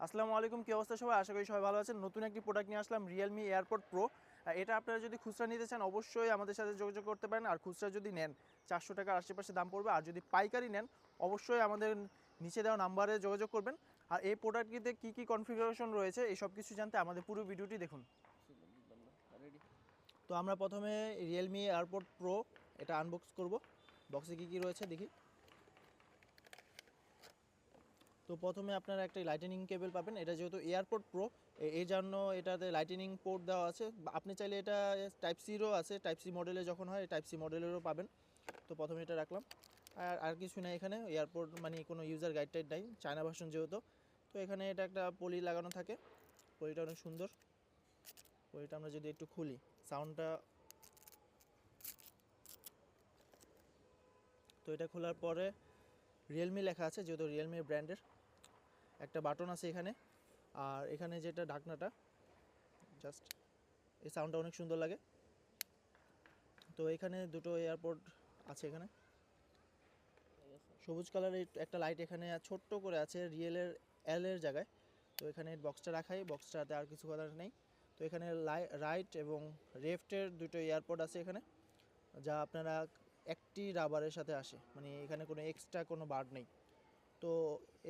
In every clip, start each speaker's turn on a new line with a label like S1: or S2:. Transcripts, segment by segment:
S1: আসসালামু আলাইকুম, কি অবস্থা সবাই? আশা করি সবাই ভালো আছেন। নতুন একটি প্রোডাক্ট নিয়ে আসলাম, রিয়েলমি এয়ারপড প্রো। এটা আপনারা যদি খুচরা নিতে চান অবশ্যই আমাদের সাথে যোগাযোগ করতে পারেন। আর খুচরা যদি নেন 400 টাকার আশেপাশে দাম পড়বে। আর যদি পাইকারি নেন অবশ্যই আমাদের নিচে দেওয়া নাম্বারে যোগাযোগ করবেন। আর এই প্রোডাক্টটিতে কী কী কনফিগারেশন রয়েছে এই সব কিছু জানতে আমাদের পুরো ভিডিওটি দেখুন। তো আমরা প্রথমে রিয়েলমি এয়ারপড প্রো এটা আনবক্স করব। বক্সে কী কী রয়েছে দেখি। তো প্রথমে আপনারা একটা লাইটেনিং কেবল পাবেন। এটা যেহেতু এয়ারপড প্রো এই জন্য এটাতে লাইটেনিং পোর্ট দেওয়া আছে। আপনি চাইলে এটা টাইপ সিরও আছে, টাইপ সি মডেলে যখন হয় টাইপ সি মডেলেরও পাবেন। তো প্রথমে এটা রাখলাম। আর কিছু নেই এখানে, এয়ারপড মানে কোনো ইউজার গাইড টাইড নাই, চায়না ভার্সন যেহেতু। তো এখানে এটা একটা পলি লাগানো থাকে, পলিটা অনেক সুন্দর। পলিটা আমরা যদি একটু খুলি সাউন্ডটা, তো এটা খোলার পরে রিয়েলমি লেখা আছে যেহেতু রিয়েলমি ব্র্যান্ডের। একটা বাটন আছে এখানে, আর এখানে যেটা ঢাকনাটা জাস্ট এই সাউন্ডটা অনেক সুন্দর লাগে। তো এখানে দুটো এয়ারপড আছে এখানে, সবুজ কালারের একটা লাইট এখানে ছোট্ট করে আছে রিয়েলের এর জায়গায়। তো এখানে বক্সটা রাখাই, বক্সটাতে আর কিছু করার নেই। তো এখানে রাইট এবং লেফটের দুটো এয়ারপড আছে এখানে, যা আপনারা একটি রাবারের সাথে আসে, মানে এখানে কোনো এক্সট্রা কোনো বার নেই। তো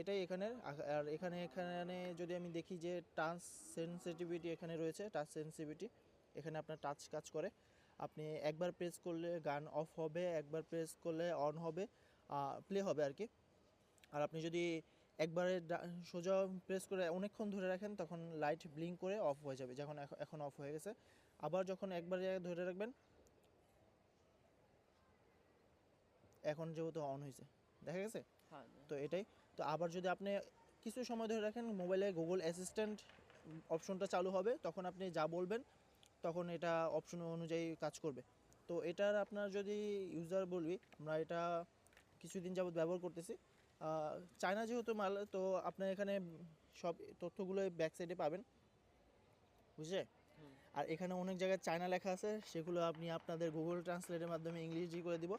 S1: এটাই এখানে। আর এখানে এখানে যদি আমি দেখি যে টাচ সেন্সিটিভিটি এখানে রয়েছে, টাচ সেন্সিটিভিটি এখানে আপনার টাচ কাজ করে। আপনি একবার প্রেস করলে গান অফ হবে, একবার প্রেস করলে অন হবে, প্লে হবে আর কি। আর আপনি যদি একবারে সোজা প্রেস করে অনেকক্ষণ ধরে রাখেন তখন লাইট ব্লিঙ্ক করে অফ হয়ে যাবে, যখন এখন অফ হয়ে গেছে। আবার যখন একবারে ধরে রাখবেন, এখন যেহেতু অন হয়েছে দেখা গেছে। তো এটাই। তো আবার যদি আপনি কিছু সময় ধরে রাখেন মোবাইলে গুগল অ্যাসিস্ট্যান্ট অপশনটা চালু হবে, তখন আপনি যা বলবেন তখন এটা অপশন অনুযায়ী কাজ করবে। তো এটার আপনার যদি ইউজার বলবি, আমরা এটা কিছুদিন যাবত ব্যবহার করতেছি। চায়না যেহেতু মাল, তো আপনার এখানে সব তথ্যগুলো ব্যাক সাইডে পাবেন, বুঝছে। আর এখানে অনেক জায়গায় চায়না লেখা আছে, সেগুলো আপনি আপনাদের গুগল ট্রান্সলেটের মাধ্যমে ইংরেজি করে দিব।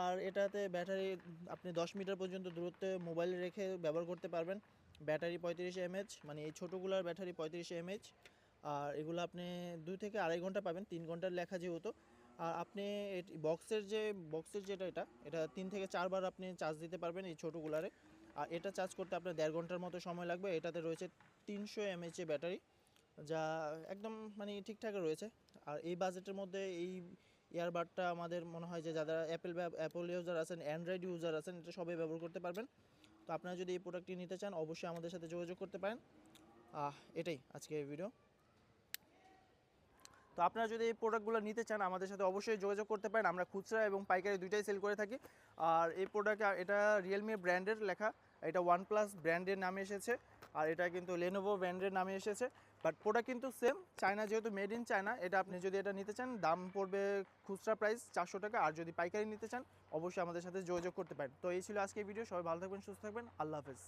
S1: আর এটাতে ব্যাটারি আপনি 10 মিটার পর্যন্ত দূরত্বে মোবাইল রেখে ব্যবহার করতে পারবেন। ব্যাটারি 35 এমএইচ, মানে এই ছোটোগুলোর ব্যাটারি 35 এমএইচ। আর এগুলো আপনি 2 থেকে আড়াই ঘন্টা পাবেন, 3 ঘন্টার লেখা যেহেতু। আর আপনি বক্সের যেটা এটা 3 থেকে 4 বার আপনি চার্জ দিতে পারবেন এই ছোটোগুলারে। আর এটা চার্জ করতে আপনার 1.5 ঘন্টার মতো সময় লাগবে। এটাতে রয়েছে 300 এমএইচ ব্যাটারি, যা একদম মানে ঠিকঠাক রয়েছে। আর এই বাজেটের মধ্যে এই ইয়ারবাডটা আমাদের মনে হয় যে যারা অ্যাপল ইউজার আছেন, অ্যান্ড্রয়েড ইউজার আছেন, এটা সবাই ব্যবহার করতে পারবেন। তো আপনারা যদি এই প্রোডাক্টটি নিতে চান অবশ্যই আমাদের সাথে যোগাযোগ করতে পারেন। এটাই আজকের ভিডিও। তো আপনারা যদি এই প্রোডাক্টগুলো নিতে চান আমাদের সাথে অবশ্যই যোগাযোগ করতে পারেন। আমরা খুচরা এবং পাইকারি দুইটাই সেল করে থাকি। আর এই প্রোডাক্ট, এটা রিয়েলমি ব্র্যান্ডের লেখা, এটা OnePlus ব্র্যান্ডের নামে এসেছে। আর এটা কিন্তু Lenovo ব্র্যান্ডের নামে এসেছে, বাট প্রোডাক্ট কিন্তু সেম। চায়না যেহেতু মেড ইন চায়না, এটা আপনি যদি এটা নিতে চান দাম পড়বে খুচরা প্রাইস 400 টাকা। আর যদি পাইকারি নিতে চান অবশ্যই আমাদের সাথে যোগাযোগ করতে পারেন। তো এই ছিল আজকের ভিডিও। সবাই ভালো থাকবেন, সুস্থ থাকবেন, আল্লাহ হাফেজ।